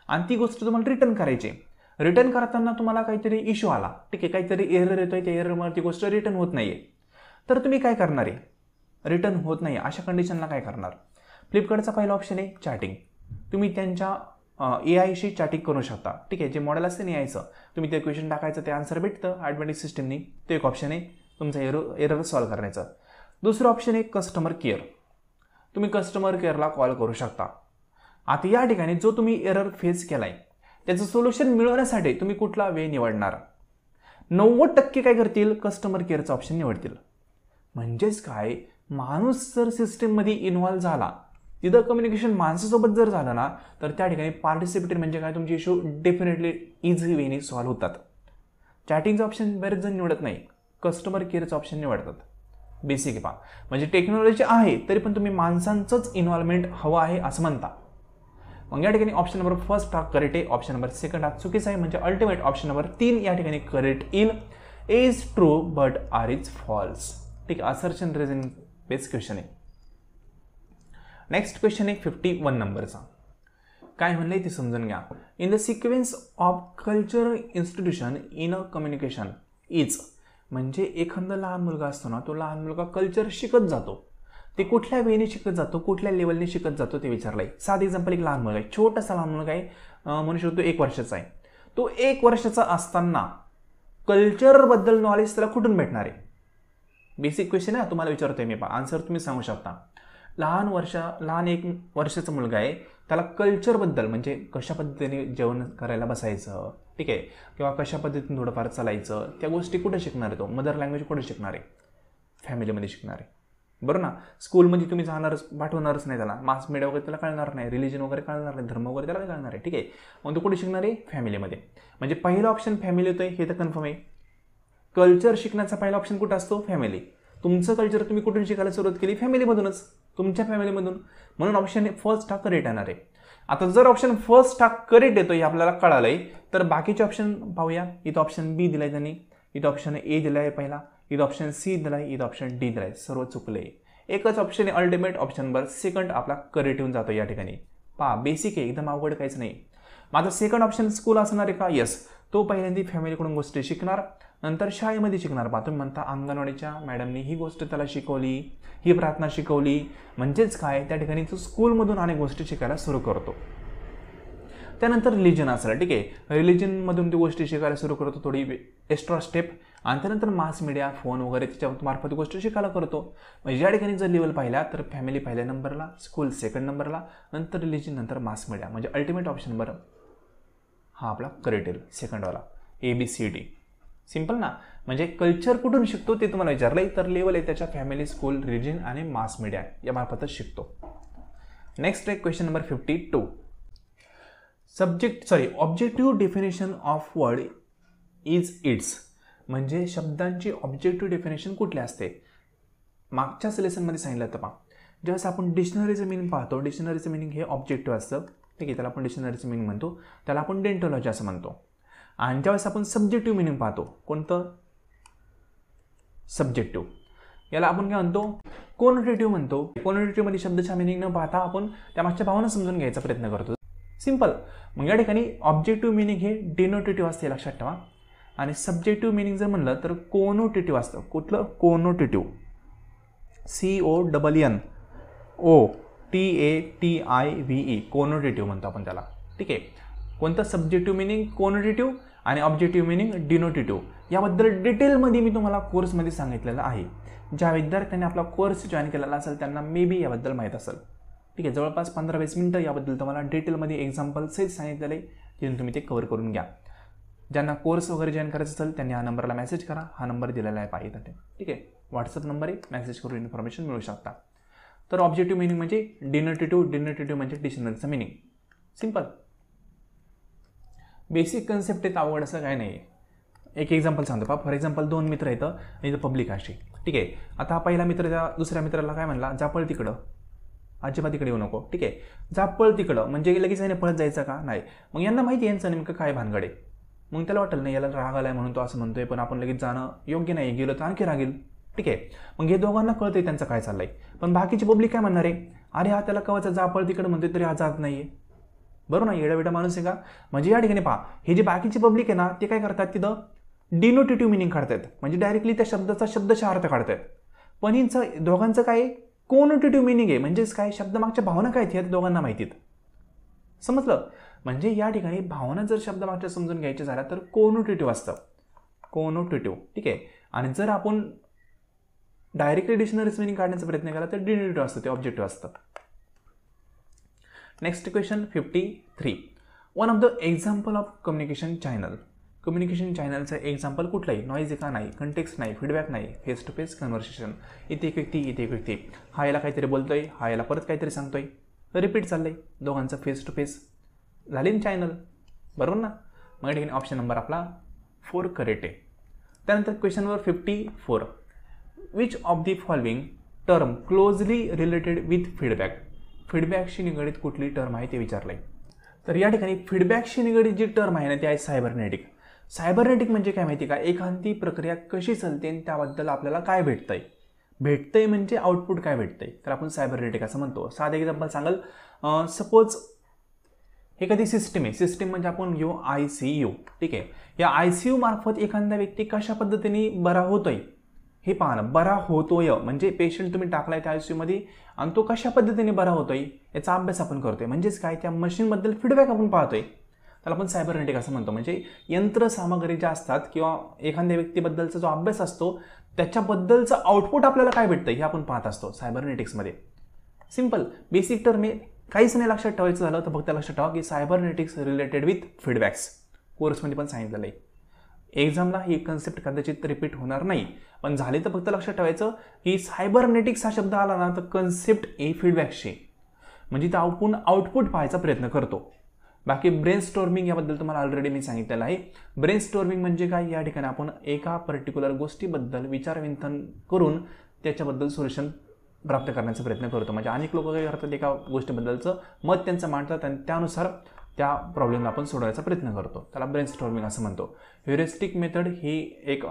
आणि ती गोष्ट तुम्हाला रिटर्न करायची. रिटर्न करताना तुम्हाला काहीतरी इश्यू आला, ठीक आहे, काहीतरी एरर येतोय, त्या एररमुळे ती गोष्ट रिटर्न होत नाही आहे, तर तुम्ही काय करणार आहे? रिटर्न होत नाही अशा कंडिशनला काय करणार? फ्लिपकार्टचा पहिला ऑप्शन आहे चॅटिंग. तुम्ही त्यांच्या AI चॅटिंग करू शकता. ठीक आहे, जे मॉडेल असते ना AIचं, तुम्ही ते क्वेश्चन टाकायचं, ते आन्सर भेटतं ऑटोमॅटिक सिस्टमनी. ते एक ऑप्शन आहे तुमचा एरर सॉल्व्ह करण्याचं. दुसरं ऑप्शन आहे कस्टमर केअर. तुम्ही कस्टमर केअरला कॉल करू शकता. आता या ठिकाणी जो तुम्ही एरर फेस केला आहे त्याचं सोल्युशन मिळवण्यासाठी तुम्ही कुठला वे निवडणार? 90% काय करतील? कस्टमर केअरचा ऑप्शन निवडतील. म्हणजेच काय, माणूस जर सिस्टीममध्ये इन्व्हॉल्व्ह झाला, तिथं कम्युनिकेशन माणसासोबत जर झालं ना, तर त्या ठिकाणी पार्टिसिपेटरी म्हणजे काय, तुमचे इश्यू डेफिनेटली इझी वेने सॉल्व्ह होतात. चॅटिंगचं ऑप्शन बरेच जण निवडत नाही, कस्टमर केअरचं ऑप्शन निवडतात. बेसिक आहे पहा, म्हणजे टेक्नॉलॉजी आहे तरी पण तुम्ही माणसांचंच इन्व्हॉल्वमेंट हवं आहे असं म्हणता. मग या ठिकाणी ऑप्शन नंबर फर्स्ट हा करेक्ट आहे, ऑप्शन नंबर सेकंड हा चुकीचा आहे. म्हणजे अल्टिमेट ऑप्शन नंबर 3 या ठिकाणी करेक्ट येईल. Is true but R is false. ठीक आहे, असर्शन रिझनिंग बेस्ड क्वेश्चन आहे. नेक्स्ट क्वेश्चन आहे 51 नंबरचा. काय म्हणलंय ते समजून घ्या. In the sequence of cultural institution in a communication is. म्हणजे एखादा लहान मुलगा असतो ना, तो लहान मुलगा कल्चर शिकत जातो. ते कुठल्या वेने शिकत जातो, कुठल्या लेवलने शिकत जातो ते विचारलंय. साधं एक्झाम्पल, एक लहान मुलगा आहे, छोटासा लहान मुलगा आहे, म्हणू शकतो 1 वर्षाचा आहे. तो 1 वर्षाचा असताना कल्चरबद्दल नॉलेज त्याला कुठून भेटणार आहे? बेसिक क्वेश्चन आहे, तुम्हाला विचारतोय मी. आन्सर तुम्ही सांगू शकता. लहान 1 वर्षाचा मुलगा आहे, त्याला कल्चरबद्दल म्हणजे कशा पद्धतीने जेवण करायला बसायचं, ठीक आहे, किंवा कशा पद्धतीने थोडंफार चालायचं, त्या गोष्टी कुठे शिकणार आहे? तो मदर लँग्वेज कुठे शिकणार आहे? फॅमिलीमध्ये शिकणार आहे, बरं ना. स्कूलमध्ये तुम्ही जाणारच, पाठवणारच नाही त्याला, मास मीडिया वगैरे त्याला कळणार नाही, रिलिजन वगैरे कळणार नाही, धर्म वगैरे त्याला कळणार आहे, ठीक आहे. मग तो कुठे शिकणार आहे? फॅमिलीमध्ये. म्हणजे पहिलं ऑप्शन फॅमिली होतं, हे तर कन्फर्म आहे. कल्चर शिकण्याचा पहिला ऑप्शन कुठं असतो? फॅमिली. तुमचं कल्चर तुम्ही कुठून शिकायला सुरुवात केली? फॅमिलीमधूनच, तुमच्या फॅमिलीमधून. म्हणून ऑप्शन फर्स्ट हा करेक्ट येणार आहे. आता जर ऑप्शन फर्स्ट हा करेक्ट येतो हे आपल्याला कळालंय, तर बाकीचे ऑप्शन पाहूया. इथं ऑप्शन बी दिलाय त्यांनी, इथं ऑप्शन ए दिलाय पहिला, इथं ऑप्शन सी दिलाय, इथं ऑप्शन डी दिलाय. सर्व चुकले. एकच ऑप्शन आहे अल्टिमेट, ऑप्शन नंबर सेकंड आपला करेक्ट येऊन जातो या ठिकाणी. पहा बेसिक आहे, एकदम अवघड काहीच नाही. माझा सेकंड ऑप्शन स्कूल असणार आहे का? येस. तो पहिल्यांदा फॅमिलीकडून गोष्टी शिकणार, नंतर शाळेमध्ये शिकणार. पहा तुम्ही म्हणता अंगणवाडीच्या मॅडमनी ही गोष्ट त्याला शिकवली, ही प्रार्थना शिकवली, म्हणजेच काय त्या ठिकाणी तो स्कूलमधून अनेक गोष्टी शिकायला सुरू करतो. त्यानंतर रिलिजन असेल, ठीक आहे, रिलिजनमधून ती गोष्टी शिकायला सुरू करतो, थोडी एक्स्ट्रा स्टेप. आणि त्यानंतर मास मीडिया, फोन वगैरे त्याच्या मार्फत गोष्टी शिकायला करतो. म्हणजे या ठिकाणी जर लेवल पाहिला तर फॅमिली पहिल्या नंबरला, स्कूल सेकंड नंबरला, नंतर रिलिजन, नंतर मास मीडिया. म्हणजे अल्टिमेट ऑप्शन नंबर हा आपला करेक्ट येईल, सेकंडवाला, ABCD. सिम्पल ना. म्हणजे कल्चर कुठून शिकतो ते तुम्हाला विचारलंय, तर लेवल आहे त्याच्या फॅमिली, स्कूल, रिलिजन आणि मास मीडिया या मार्फतच शिकतो. नेक्स्ट आहे question number 52. Objective definition of word is it's. म्हणजे शब्दांची ऑब्जेक्टिव्ह डेफिनेशन कुठली असते? मागच्याच लेसनमध्ये सांगितलं होतं पहा. ज्यावेळेस आपण डिक्शनरीचं मिनिंग पाहतो, डिक्शनरीचं मिनिंग हे ऑब्जेक्टिव्ह असतं, ठीक आहे, त्याला आपण डिक्शनरीचं मिनिंग म्हणतो, त्याला आपण डेंटोलॉजी असं म्हणतो. आणि ज्यावेळेस आपण सब्जेक्टिव्ह मिनिंग पाहतो, कोणतं? सब्जेक्टिव्ह. याला आपण काय म्हणतो? कोनोटेटिव्ह म्हणतो. कोनोटेटिव्हमध्ये शब्दाच्या मिनिंग न पाहता आपण त्यामागच्या भावना समजून घ्यायचा प्रयत्न करतो. सिंपल. मग या ठिकाणी ऑब्जेक्टिव्ह मिनिंग हे डिनोटेटिव्ह असते, लक्षात ठेवा. आणि सब्जेक्टिव्ह मिनिंग जर म्हणलं तर कोनोटेटिव्ह असतं. कुठलं? कोनोटेटिव्ह. CONNOTATIVE, कोनोटेटिव्ह म्हणतो आपण त्याला, ठीक आहे. कोणतं? सब्जेक्टिव्ह मिनिंग कोनोटेटिव्ह आणि ऑब्जेक्टिव्ह मिनिंग डिनोटेटिव्ह. याबद्दल डिटेलमध्ये मी तुम्हाला कोर्समध्ये सांगितलेलं आहे. ज्या विद्यार्थ्यांनी आपला कोर्स जॉईन केलेला असेल त्यांना मे बी याबद्दल माहीत असेल, ठीक आहे. जवळपास 15-20 मिनिटं याबद्दल तुम्हाला डिटेलमध्ये एक्झाम्पल सहित सांगितलेलं आहे, जिथून तुम्ही ते कव्हर करून घ्या. ज्यांना कोर्स वगैरे जॉईन करायचं असेल त्यांनी हा नंबरला मेसेज करा. हा नंबर दिलेला आहे पाहिजे, ठीक आहे. व्हॉट्सअप नंबर आहे, मेसेज करून इन्फॉर्मेशन मिळू शकता. तर ऑब्जेक्टिव्ह मिनिंग म्हणजे डिनोटेटिव्ह म्हणजे डिक्शनरीचं मिनिंग. सिंपल बेसिक कन्सेप्ट आहे, अवघड असं काय नाही आहे. एक एक्झाम्पल सांगतो पहा. फॉर एक्झाम्पल 2 मित्र येतं आणि इथं पब्लिक अशी, ठीक आहे. आता पहिला मित्र त्या दुसऱ्या मित्राला काय म्हणला? जा पळ तिकडं, अजिबात तिकडे येऊ नको, ठीक आहे. जा पळ तिकडं म्हणजे लगेच याने पळत जायचं का? नाही. मग यांना माहिती आहे यांचं नेमकं काय भानगड आहे. मग त्याला वाटेल नाही याला राग आलाय म्हणून तो असं म्हणतोय, पण आपण लगेच जाणं योग्य नाही, गेलो तर आणखी रागेल, ठीक आहे. मग हे दोघांना कळतंय त्यांचं काय चाललंय. पण बाकीची पब्लिक काय म्हणणार आहे? अरे हा त्याला कवाचा जा पळ तिकडं म्हणतोय तरी हा जात नाहीये. बरोबर ना? येडावेडा माणूस आहे का? म्हणजे या ठिकाणी पहा, हे जे बाकीची पब्लिक आहे ना ते काय करतात, तिथं डिनोटेटिव्ह मिनिंग काढतात, म्हणजे डायरेक्टली त्या शब्दाचा शब्दशः अर्थ काढतात. पण हिंचं दोघांचं काय कोनोटेटिव्ह मिनिंग आहे, म्हणजेच काय शब्दमागच्या भावना काय आहेत दोघांना माहितीत. समजलं? म्हणजे या ठिकाणी भावना जर शब्दमागच्या समजून घ्यायच्या झाल्या तर कोनोटेटिव्ह असतं, कोनोटेटिव्ह, ठीक आहे. आणि जर आपण डायरेक्टली डिक्शनरीज मिनिंग काढण्याचा प्रयत्न केला तर डिनोटेटिव्ह असतं, ते ऑब्जेक्टिव्ह असतं. Next question 53. One of the example of communication channel. Communication चॅनलचं एक्झाम्पल कुठलंही? नॉईज का नाही, कंटेक्स्ट नाही, फीडबॅक नाही, फेस टू फेस कन्व्हर्सेशन. इथे एक व्यक्ती, इथे एक व्यक्ती, हा याला काहीतरी बोलतोय, हा याला परत काहीतरी सांगतोय, रिपीट चाललंय, दोघांचं फेस टू फेस झाली ना चॅनल, बरोबर ना? मग ठिकाणी ऑप्शन नंबर आपला 4 करेक्ट आहे. त्यानंतर question number 54. Which of the following term closely related with feedback. फीडबॅकशी निगडीत कुठली टर्म आहे ते विचारलंय. तर या ठिकाणी फीडबॅकशी निगडीत जी टर्म आहे ना ती आहे सायबरनेटिक. सायबरनेटिक म्हणजे काय माहिती का? एखादी प्रक्रिया कशी चालते आणि त्याबद्दल आपल्याला काय भेटतंय म्हणजे आउटपुट काय भेटतंय, तर आपण सायबरनेटिक असं म्हणतो. साधं एक्झाम्पल सांगाल, सपोज एखादी सिस्टीम आहे, सिस्टीम म्हणजे आपण घेऊ ICU, ठीक आहे. या ICU मार्फत एखादा व्यक्ती कशा पद्धतीने बरा होतोय हे पाहणं. बरा होतोय म्हणजे पेशंट तुम्ही टाकलाय त्या ICU मध्ये आणि तो कशा पद्धतीने बरा होतोय याचा अभ्यास आपण करतोय. म्हणजेच काय, त्या मशीनबद्दल फीडबॅक आपण पाहतोय, त्याला आपण सायबरनेटिक असं म्हणतो. म्हणजे यंत्रसामग्री ज्या असतात किंवा एखाद्या व्यक्तीबद्दलचा जो अभ्यास असतो त्याच्याबद्दलचं आउटपुट आपल्याला काय भेटतं हे आपण पाहत असतो सायबरनेटिक्समध्ये. सिंपल बेसिक टर्म आहे, काहीच नाही लक्षात ठेवायचं झालं तर फक्त लक्षात ठेवा की सायबरनेटिक्स रिलेटेड विथ फीडबॅक्स. कोर्समध्ये पण सांगितलेलं आहे. एक्झामला ही कन्सेप्ट कदाचित रिपीट होणार नाही, पण झाले तर फक्त लक्षात ठेवायचं की सायबरनेटिक्स हा शब्द आला ना तर कन्सेप्ट ए फीडबॅकशी, म्हणजे तर आपण आउटपुट पाहायचा प्रयत्न करतो. बाकी ब्रेन स्टॉर्मिंग याबद्दल तुम्हाला ऑलरेडी मी सांगितलेलं आहे. ब्रेन स्टॉर्मिंग म्हणजे काय, या ठिकाणी आपण एका पर्टिक्युलर गोष्टीबद्दल विचारविंथन करून त्याच्याबद्दल सोल्युशन प्राप्त करण्याचा प्रयत्न करतो. म्हणजे अनेक लोक काय करतात, एका गोष्टीबद्दलचं मत त्यांचं मांडतात आणि त्यानुसार त्या प्रॉब्लेमला आपण सोडवायचा प्रयत्न करतो. त्याला ब्रेनस्टॉर्मिंग असं म्हणतो. ह्युरिस्टिक मेथड ही एक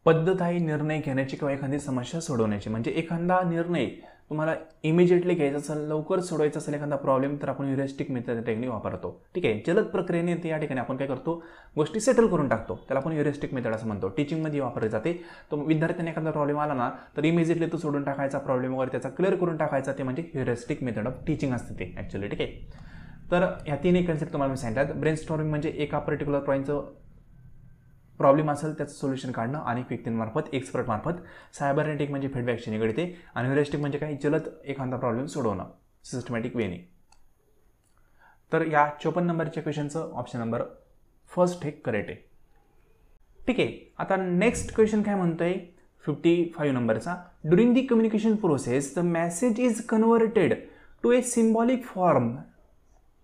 पद्धत आहे निर्णय घेण्याची किंवा एखादी समस्या सोडवण्याची. म्हणजे एखादा निर्णय तुम्हाला इमिजिएटली घ्यायचा असेल, लवकर सोडवायचा असेल एखादा प्रॉब्लेम, तर आपण ह्युरिस्टिक मेथड टेक्निक वापरतो. ठीक आहे. जलद प्रक्रियेने या ठिकाणी आपण काय करतो, गोष्टी सेटल करून टाकतो. त्याला आपण ह्युरिस्टिक मेथड असं म्हणतो. टीचिंगमध्ये वापरली जाते. तो विद्यार्थ्यांनी एखादा प्रॉब्लेम आला ना, तर इमिजिएटली तो सोडून टाकायचा, प्रॉब्लेम वगैरे त्याचा क्लिअर करून टाकायचा. ते म्हणजे ह्युरिस्टिक मेथड ऑफ टीचिंग असते ते ॲक्च्युअली. ठीक आहे. तर ह्या तिन्ही कन्सेप्ट तुम्हाला मी सांगितल्यात. ब्रेनस्टॉर्मिंग म्हणजे एका पर्टिक्युलर पॉईंटचं प्रॉब्लेम असेल त्याचं सोल्युशन काढणं अनेक व्यक्तींमार्फत, एक्सपर्टमार्फत. सायबरनेटिक म्हणजे फीडबॅकशी निगडीत आहे. आणि ह्युरिस्टिक म्हणजे काय, जलद एखादा प्रॉब्लेम सोडवणं सिस्टमॅटिक वेने. तर या 54 नंबरच्या क्वेश्चनचं ऑप्शन नंबर फर्स्ट हे करेक्ट आहे. ठीक आहे. आता नेक्स्ट क्वेश्चन काय म्हणतोय 55 नंबरचा. During the communication process the message is converted to a symbolic form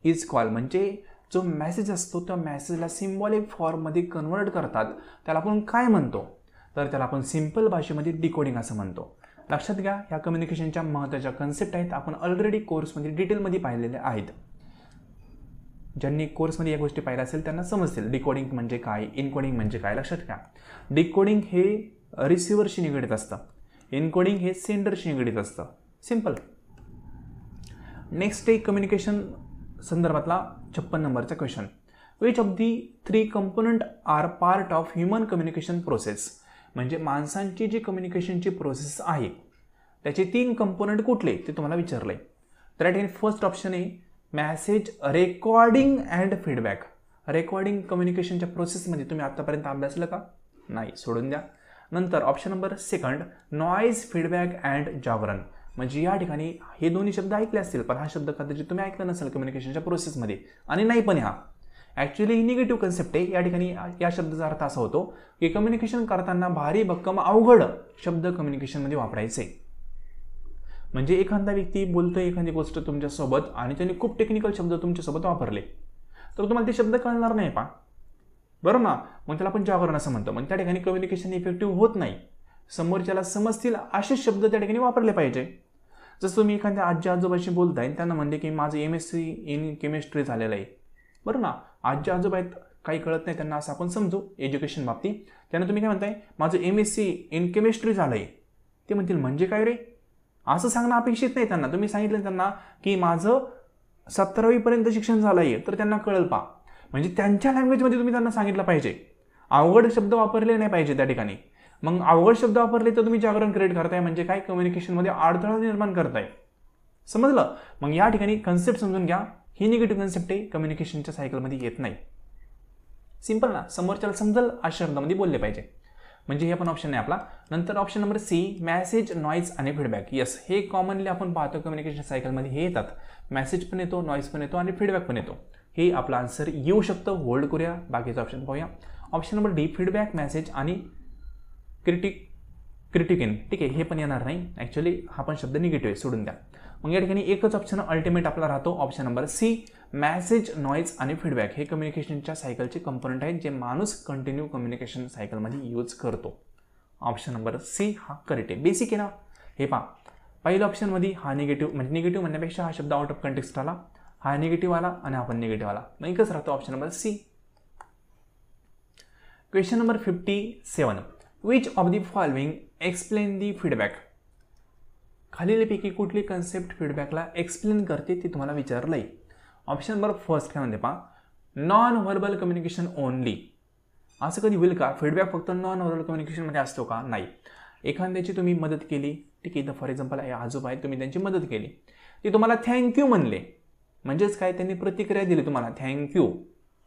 is call. म्हणजे जो मेसेज असतो त्या मेसेजला सिम्बॉलिक फॉर्ममध्ये कन्वर्ट करतात, त्याला आपण काय म्हणतो, तर त्याला आपण सिम्पल भाषेमध्ये डिकोडिंग असं म्हणतो. लक्षात घ्या, ह्या कम्युनिकेशनच्या महत्त्वाच्या कन्सेप्ट आहेत. आपण ऑलरेडी कोर्समध्ये डिटेलमध्ये पाहिलेल्या आहेत. ज्यांनी कोर्समध्ये या गोष्टी पाहिल्या असेल त्यांना समजतील डिकोडिंग म्हणजे काय, इनकोडिंग म्हणजे काय. लक्षात घ्या, डिकोडिंग हे रिसिव्हरशी निगडीत असतं, इनकोडिंग हे सेंडरशी निगडीत असतं. सिम्पल. नेक्स्ट आहे कम्युनिकेशन संदर्भातला 56 नंबरचा question. Which of the 3 component are part of human communication process. म्हणजे माणसांची जी कम्युनिकेशनची प्रोसेस आहे त्याचे 3 कंपोनंट कुठले ते तुम्हाला विचारलं आहे. तर या ठिकाणी फर्स्ट ऑप्शन आहे message recording and feedback. Recording कम्युनिकेशनच्या प्रोसेसमध्ये तुम्ही आतापर्यंत अभ्यासलं का, नाही, सोडून द्या. नंतर option number second noise feedback and जागरण. म्हणजे या ठिकाणी हे दोन्ही शब्द ऐकले असतील, पण हा शब्द कदाचित तुम्ही ऐकला नसेल कम्युनिकेशनच्या प्रोसेसमध्ये, आणि नाही पण हा ॲक्च्युली निगेटिव्ह कन्सेप्ट आहे. या ठिकाणी या शब्दाचा अर्थ असा होतो की कम्युनिकेशन करताना भारी भक्कम अवघड शब्द कम्युनिकेशनमध्ये वापरायचे. म्हणजे एखादा व्यक्ती बोलतोय एखादी गोष्ट तुमच्यासोबत आणि त्यांनी खूप टेक्निकल शब्द तुमच्यासोबत वापरले, तर तुम्हाला ते शब्द कळणार नाही पा, बरोबर ना. मग त्याला आपण जागरण असं म्हणतो. मग त्या ठिकाणी कम्युनिकेशन इफेक्टिव्ह होत नाही. समोरच्याला समजतील असे शब्द त्या ठिकाणी वापरले पाहिजे. जसं तुम्ही एखाद्या आजी आजोबाशी बोलताय, त्यांना म्हणले की माझं MSc इन केमिस्ट्री झालेलं आहे, बरं ना. आजी आजोबा आहेत, काही कळत नाही त्यांना, असं आपण समजू एज्युकेशन बाबतीत. त्यांना तुम्ही काय म्हणताय, माझं MSc इन केमिस्ट्री झालं आहे. ते म्हणतील म्हणजे काय रे, असं सांगणं अपेक्षित नाही त्यांना. तुम्ही सांगितलं त्यांना की माझं 17वीपर्यंत शिक्षण झालं आहे, तर त्यांना कळेल पा. म्हणजे त्यांच्या लँग्वेजमध्ये तुम्ही त्यांना सांगितलं पाहिजे. अवघड शब्द वापरले नाही पाहिजे त्या ठिकाणी. मग अवघड शब्द वापरले तर तुम्ही जागरण क्रिएट करताय, म्हणजे काय, कम्युनिकेशनमध्ये अडथळा निर्माण करताय. समजलं. मग या ठिकाणी कन्सेप्ट समजून घ्या. ही निगेटिव्ह कन्सेप्ट आहे, कम्युनिकेशनच्या सायकलमध्ये येत नाही. सिंपल ना, समोरच्याला समजेल अशा शब्दामध्ये बोलले पाहिजे. म्हणजे हे पण ऑप्शन आहे आपला. नंतर option number C message, noise आणि फीडबॅक. येस, हे कॉमनली आपण पाहतो कम्युनिकेशन सायकलमध्ये हे येतात. मॅसेज पण येतो, नॉईज पण येतो आणि फीडबॅक पण येतो. हे आपला आन्सर येऊ शकतं. होल्ड करूया, बाकीचं ऑप्शन पाहूया. Option number D feedback, message आणि क्रिटिकिन. ठीक आहे, हे पण येणार नाही. ॲक्च्युली हा पण शब्द निगेटिव्ह आहे, सोडून द्या. मग या ठिकाणी एकच ऑप्शन अल्टिमेट आपला राहतो, option number C message, noise आणि फीडबॅक. हे कम्युनिकेशनच्या सायकलचे कंपोनंट आहेत जे माणूस कंटिन्यू कम्युनिकेशन सायकलमध्ये यूज करतो. ऑप्शन नंबर सी हा करेक्ट आहे. बेसिक आहे ना. हे पहा, पहिल्या ऑप्शनमध्ये हा निगेटिव्ह, म्हणजे निगेटिव्ह म्हणण्यापेक्षा हा शब्द आउट ऑफ कंटेक्स्ट आला, हा निगेटिव्ह आला आणि हा पण निगेटिव्ह आला. मग एकच राहतो option number C. Question number 57. Which of the following explain the feedback. खालीलपैकी कुठली कन्सेप्ट फीडबॅकला एक्सप्लेन करते ते तुम्हाला विचारलंय. ऑप्शन नंबर फर्स्ट काय म्हणते पहा, नॉन व्हर्बल कम्युनिकेशन ओनली. असं कधी होईल का, फीडबॅक फक्त नॉन व्हर्बल कम्युनिकेशनमध्ये असतो का, नाही. एखाद्याची तुम्ही मदत केली, ठीक आहे, तर फॉर एक्झाम्पल आजोबा आहेत, तुम्ही त्यांची मदत केली, ते तुम्हाला थँक्यू म्हणले, म्हणजेच काय, त्यांनी प्रतिक्रिया दिली तुम्हाला थँक्यू.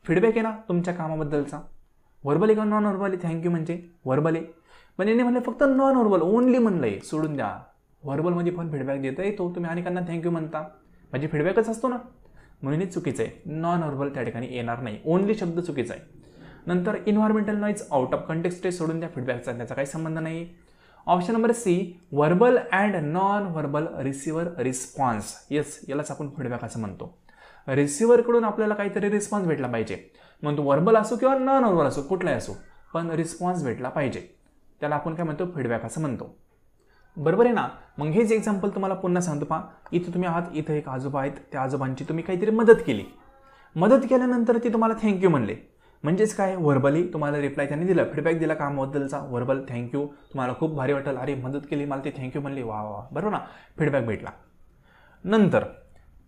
फीडबॅक आहे ना तुमच्या कामाबद्दलचा. व्हर्बल आहे का नॉन व्हर्बल आहे, थँक्यू म्हणजे व्हर्बल आहे, पण यांनी म्हणलं फक्त नॉन व्हर्बल ओनली म्हणलंय, सोडून द्या. व्हर्बलमध्ये पण फीडबॅक देता येतो, तुम्ही अनेकांना थँक्यू म्हणता, म्हणजे फीडबॅकच असतो ना, म्हणून हे चुकीचं आहे. नॉन व्हर्बल त्या ठिकाणी येणार नाही, ओनली शब्द चुकीचा आहे. नंतर environmental noise out of context आहे, सोडून द्या, फीडबॅकचा त्याचा काही संबंध नाही. Option number C verbal and non verbal receiver response. Yes, यालाच आपण फीडबॅक असं म्हणतो. रिसिव्हरकडून आपल्याला काहीतरी रिस्पॉन्स भेटला पाहिजे, मग तो व्हर्बल असो किंवा नॉन व्हर्बल असो, कुठलाही असो, पण रिस्पॉन्स भेटला पाहिजे, त्याला आपण काय म्हणतो, फीडबॅक असं म्हणतो. बरोबर आहे ना. मग हेच एक्झाम्पल तुम्हाला पुन्हा सांगतो पहा. इथं तुम्ही आहात, इथं एक आजोबा आहेत, त्या आजोबांची तुम्ही काहीतरी मदत केली. मदत केल्यानंतर ते तुम्हाला थँक्यू म्हणले. म्हणजेच काय, व्हर्बली तुम्हाला रिप्लाय त्यांनी दिला, फीडबॅक दिला कामाबद्दलचा, व्हर्बल थँक्यू. तुम्हाला खूप भारी वाटेल, अरे मदत केली मला, ते थँक्यू म्हणले, वा वा, बरोबर ना, फीडबॅक भेटला. नंतर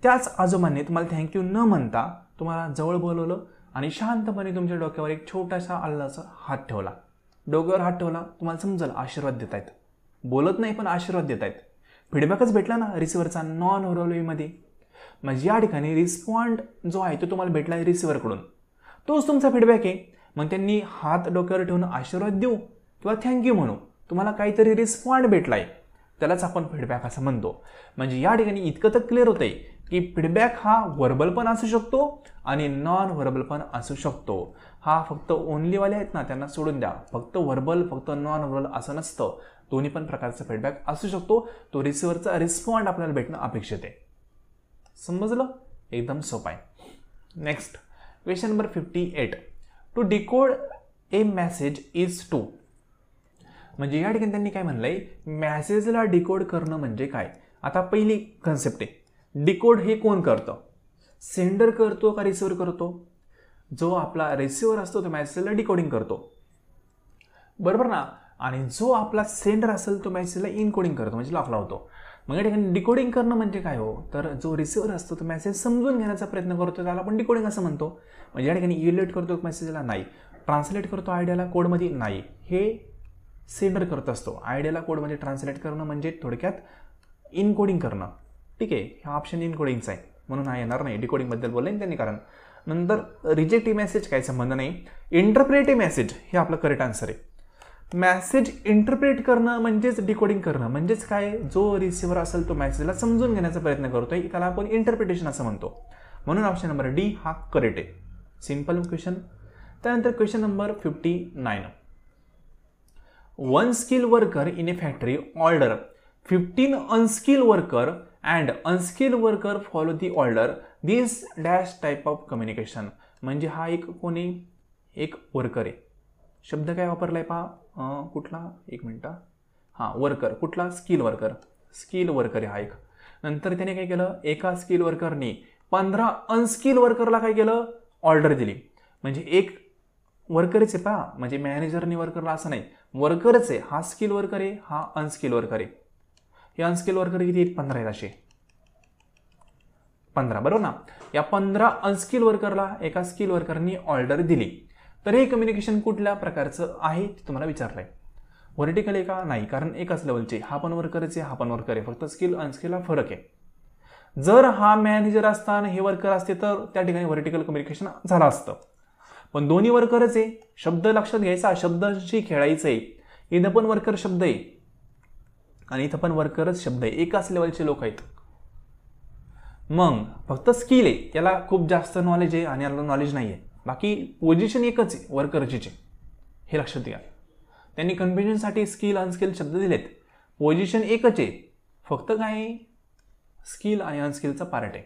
त्याच आजोबांनी तुम्हाला थँक्यू न म्हणता तुम्हाला जवळ बोलवलं आणि शांतपणे तुमच्या डोक्यावर एक छोटासा अल्लाचा हात ठेवला. डोक्यावर हात ठेवला, तुम्हाला समजलं आशीर्वाद देत आहेत. बोलत नाही पण आशीर्वाद देत आहेत. फीडबॅकच भेटला ना रिसिव्हरचा नॉन व्हर्बल वेमध्ये. म्हणजे या ठिकाणी रिस्पॉन्ड जो आहे तो तुम्हाला भेटला आहे रिसिव्हरकडून, तोच तुमचा फीडबॅक आहे. मग त्यांनी हात डोक्यावर ठेवून आशीर्वाद देऊ किंवा थँक्यू म्हणू, तुम्हाला काहीतरी रिस्पॉन्ड भेटलाय, त्यालाच आपण फीडबॅक असं म्हणतो. म्हणजे या ठिकाणी इतकं तर क्लिअर होतंय की फीडबॅक हा व्हर्बल पण असू शकतो आणि नॉन व्हर्बल पण असू शकतो. हा फक्त ओनलीवाले आहेत ना त्यांना सोडून द्या, फक्त व्हर्बल फक्त नॉन व्हर्बल असं नसतं, दोन्ही पण प्रकारचा फीडबॅक असू शकतो. तो रिसिव्हरचा रिस्पॉन्ड आपल्याला भेटणं अपेक्षित आहे. समजलं, एकदम सोपं आहे. Next question number 58. To decode a message is to. म्हणजे या ठिकाणी त्यांनी काय म्हणलंय, मेसेजला डिकोड करणं म्हणजे काय. आता पहिली कन्सेप्ट आहे, डिकोड हे कोण करतं, सेंडर करतो का रिसिव्हर करतो. जो आपला रिसिव्हर असतो तो मेसेजला डिकोडिंग करतो, बरोबर ना. आणि जो आपला सेंडर असेल तो मेसेजला इनकोडिंग करतो, म्हणजे लॉक लावतो. मग या ठिकाणी डिकोडिंग करणं म्हणजे काय हो, तर जो रिसिव्हर असतो तो मेसेज समजून घेण्याचा प्रयत्न करतो, त्याला आपण डिकोडिंग असं म्हणतो. म्हणजे या ठिकाणी इव्हॅल्युएट करतो मेसेजला, नाही. ट्रान्सलेट करतो आयडियाला कोडमध्ये, नाही. हे सेंडर करत असतो. आयडियाला कोडमध्ये ट्रान्सलेट करणं म्हणजे थोडक्यात इनकोडिंग करणं. ठीक आहे, हा ऑप्शन इनकोडिंगचा आहे म्हणून हा येणार नाही. डिकोडिंगबद्दल बोलले त्यांनी. कारण नंतर रिजेक्ट ए मेसेज काही संबंध नाही. इंटरप्रेट ए मेसेज हे आपलं करेक्ट आन्सर आहे. मेसेज इंटरप्रेट करणं म्हणजेच डिकोडिंग करणं. म्हणजेच काय, जो रिसिव्हर असेल तो मेसेजला समजून घेण्याचा प्रयत्न करतोय, त्याला आपण इंटरप्रिटेशन असं म्हणतो. म्हणून ऑप्शन नंबर डी हा करेक्ट आहे. Simple question. त्यानंतर question number 59. One skill worker in a factory order 15 unskill worker and unskill worker follow the order. This dash type of communication. म्हणजे हा एक कोणी एक वर्कर आहे. शब्द काय वापरलाय पहा, कुठला, एक मिनटं, हां वर्कर, कुठला, स्किल वर्कर. स्किल वर्कर आहे हा एक. नंतर त्याने काय केलं, एका स्किल वर्करने 15 अनस्किल वर्करला काय केलं, ऑर्डर दिली. म्हणजे एक वर्करच आहे पहा, म्हणजे मॅनेजरने वर्करला असं नाही, वर्करच आहे. हा स्किल वर्कर आहे, हा अनस्किल वर्कर आहे. हे अनस्किल वर्कर किती आहेत, 15 आहेत असे, 15, बरोबर ना. या 15 अनस्किल वर्करला एका स्किल वर्करनी ऑर्डर दिली. तर हे कम्युनिकेशन कुठल्या प्रकारचं आहे ते तुम्हाला विचारलंय. व्हर्टिकल आहे का, नाही, कारण एकाच लेवलचे. हा पण वर्करच आहे, हा पण वर्कर आहे, फक्त स्किल अनस्किलला फरक आहे. जर हा मॅनेजर असता आणि हे वर्कर असते तर त्या ठिकाणी व्हर्टिकल कम्युनिकेशन झालं असतं. पण दोन्ही वर्करच आहे. शब्द लक्षात घ्यायचा, शब्दांशी खेळायचं आहे. इथं पण वर्कर शब्द आहे आणि इथं पण वर्करच शब्द आहे, एकाच लेवलचे लोक आहेत. मग फक्त स्किल आहे, याला खूप जास्त नॉलेज आहे आणि याला नॉलेज नाही आहे. बाकी पोझिशन एकच आहे वर्करची, हे लक्षात घ्या. त्यांनी कन्फ्युजनसाठी स्किल अनस्किल शब्द दिलेत. पोझिशन एकच आहे, फक्त काय स्किल आणि अनस्किलचा पार्ट आहे.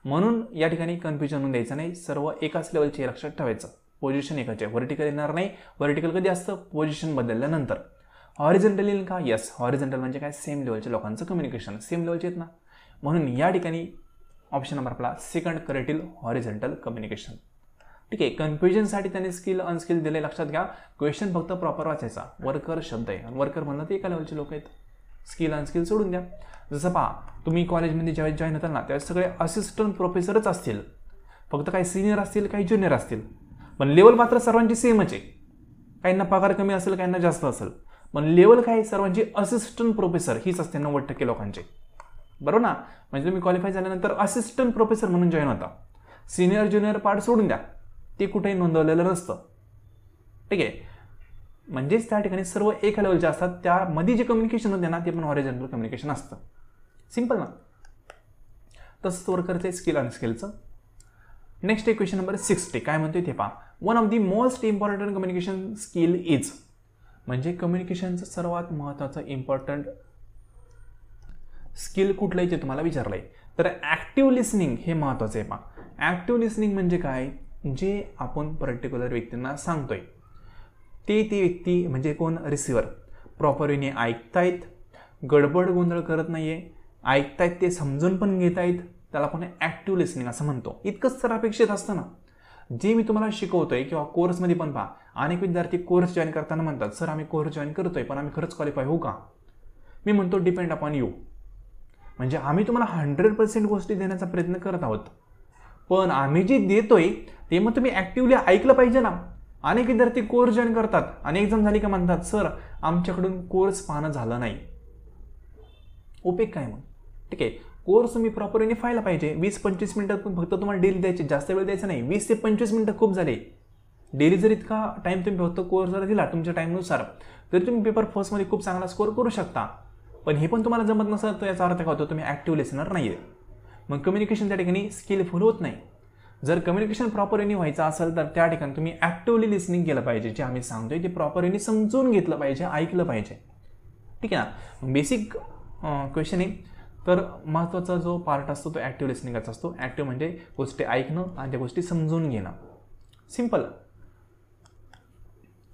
म्हणून या ठिकाणी कन्फ्युजन होऊन द्यायचं नाही, सर्व एकाच लेवलचे लक्षात ठेवायचं. पोझिशन एकच आहे, व्हर्टिकल येणार नाही. व्हर्टिकल कधी असतं, पोझिशन बदलल्यानंतर. हॉरिझॉन्टल येईल का, येस. हॉरिझॉन्टल म्हणजे काय, सेम लेवलच्या लोकांचं कम्युनिकेशन, सेम लेवलचे आहेत ना. म्हणून या ठिकाणी ऑप्शन नंबर आपला सेकंड करेक्ट येईल, हॉरिझॉन्टल कम्युनिकेशन. ठीक आहे, कन्फ्युजनसाठी त्यांनी स्किल अनस्किल दिले, लक्षात घ्या. क्वेश्चन फक्त प्रॉपर वाचायचा. वर्कर शब्द आहे आणि वर्कर म्हणलं ते एका लेवलचे लोक आहेत. स्किल अनस्किल सोडून द्या. जसं पहा, तुम्ही कॉलेजमध्ये ज्यावेळेस जॉईन होताल ना त्यावेळेस सगळे असिस्टंट प्रोफेसरच असतील, फक्त काही सिनियर असतील काही ज्युनियर असतील, पण लेवल मात्र सर्वांची सेमच आहे. काहींना पगार कमी असेल, काहींना जास्त असेल, पण लेवल काय सर्वांची असिस्टंट प्रोफेसर हीच असते 90% लोकांचे, बरोबर ना. म्हणजे तुम्ही क्वालिफाय झाल्यानंतर असिस्टंट प्रोफेसर म्हणून जॉईन होता. सिनियर ज्युनियर पार्ट सोडून द्या, ते कुठेही नोंदवलेलं नसतं. ठीक आहे, म्हणजेच त्या ठिकाणी सर्व एका लेवलचे असतात. त्यामध्ये जे कम्युनिकेशन होते ना ते पण हॉरिझॉन्टल कम्युनिकेशन असतं. सिंपल ना. तसंच वर्करचे स्किल अनस्किलचं. नेक्स्ट आहे क्वेश्चन नंबर 60. काय म्हणतोय ते पहा. One of the most important communication skill is. म्हणजे कम्युनिकेशनचं सर्वात महत्त्वाचं इम्पॉर्टंट स्किल कुठलं आहे ते तुम्हाला विचारलंय. तर ॲक्टिव्ह लिसनिंग हे महत्त्वाचं आहे पहा. ॲक्टिव्ह लिसनिंग म्हणजे काय, जे आपण पर्टिक्युलर व्यक्तींना सांगतोय ते व्यक्ती म्हणजे कोण, रिसिव्हर प्रॉपर वेने ऐकतायत, गडबड गोंधळ करत नाही आहे, ऐकतायत ते समजून पण घेत आहेत, त्याला आपण ॲक्टिव्ह लिसनिंग असं म्हणतो. इतकंच तर अपेक्षित असतं ना. जे मी तुम्हाला शिकवतोय किंवा कोर्समध्ये पण पहा, अनेक विद्यार्थी कोर्स जॉईन करताना म्हणतात सर आम्ही कोर्स जॉईन करतोय पण आम्ही खरंच क्वालिफाय होऊ का. मी म्हणतो डिपेंड अपॉन यू. म्हणजे आम्ही तुम्हाला 100% गोष्टी देण्याचा प्रयत्न करत आहोत, पण आम्ही जे देतोय ते मग तुम्ही ॲक्टिव्हली ऐकलं पाहिजे ना. अनेक विद्यार्थी कोर्स जॉईन करतात आणि एक्झाम झाली का म्हणतात सर आमच्याकडून कोर्स पाहणं झालं नाही. उपयोग काय मग. ठीक आहे, कोर्स तुम्ही प्रॉपरली पाहायला पाहिजे. 20-25 मिनिटात फक्त तुम्हाला डेली द्यायचे, जास्त वेळ द्यायचा नाही. 20 ते 25 मिनिटं खूप झाले. डेली जर इतका टाईम तुम्ही फक्त कोर्स जर दिला तुमच्या टाईमनुसार तरी तुम्ही पेपर फर्स्टमध्ये खूप चांगला स्कोअर करू शकता. पण हे पण तुम्हाला जमत नसेल तर याचा अर्थ काय होतो, तुम्ही ॲक्टिव्ह लिसनर नाही आहे. मग कम्युनिकेशन त्या ठिकाणी स्किलफुल होत नाही. जर कम्युनिकेशन प्रॉपरली व्हायचं असेल तर त्या ठिकाणी तुम्ही ॲक्टिव्हली लिसनिंग केलं पाहिजे. जे आम्ही सांगतोय ते प्रॉपरली समजून घेतलं पाहिजे, ऐकलं पाहिजे. ठीक आहे ना. बेसिक क्वेश्चन आहे. तर महत्त्वाचा जो पार्ट असतो तो ॲक्टिव्ह लिसनिंगचा असतो. ॲक्टिव्ह म्हणजे गोष्टी ऐकणं आणि त्या गोष्टी समजून घेणं. सिम्पल.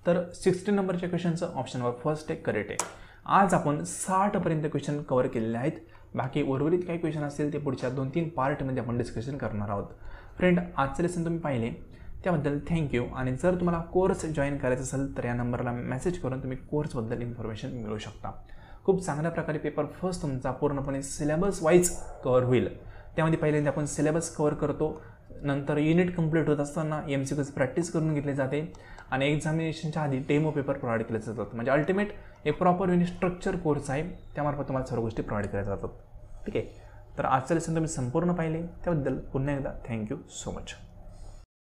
तर 16 नंबरच्या क्वेश्चनचं ऑप्शनवर फर्स्ट आहे करेक्ट आहे. आज आपण 60पर्यंत क्वेश्चन कव्हर केलेले आहेत. बाकी उर्वरित काही क्वेश्चन असतील ते पुढच्या 2-3 पार्टमध्ये आपण डिस्कशन करणार आहोत. फ्रेंड, आजचे लेसन तुम्ही पाहिले त्याबद्दल थँक्यू. आणि जर तुम्हाला कोर्स जॉईन करायचा असेल तर या नंबरला मेसेज करून तुम्ही कोर्सबद्दल इन्फॉर्मेशन मिळवू शकता. खूप चांगल्या प्रकारे पेपर फर्स्ट तुमचा पूर्णपणे सिलेबस वाईज कव्हर होईल. त्यामध्ये पहिल्यांदा आपण सिलेबस कव्हर करतो, नंतर युनिट कंप्लीट होत असताना MCQची प्रॅक्टिस करून घेतली जाते आणि एक्झामिनेशनच्या आधी डेमो पेपर प्रोव्हाइड केले जातात. म्हणजे अल्टिमेट एक प्रॉपर युनिट स्ट्रक्चर कोर्स आहे, त्यामार्फत तुम्हाला सर्व गोष्टी प्रोव्हाइड केल्या जातात. ठीक आहे. तर आजचं लेसन तुम्ही संपूर्ण पाहिले त्याबद्दल पुन्हा एकदा थँक्यू सो मच.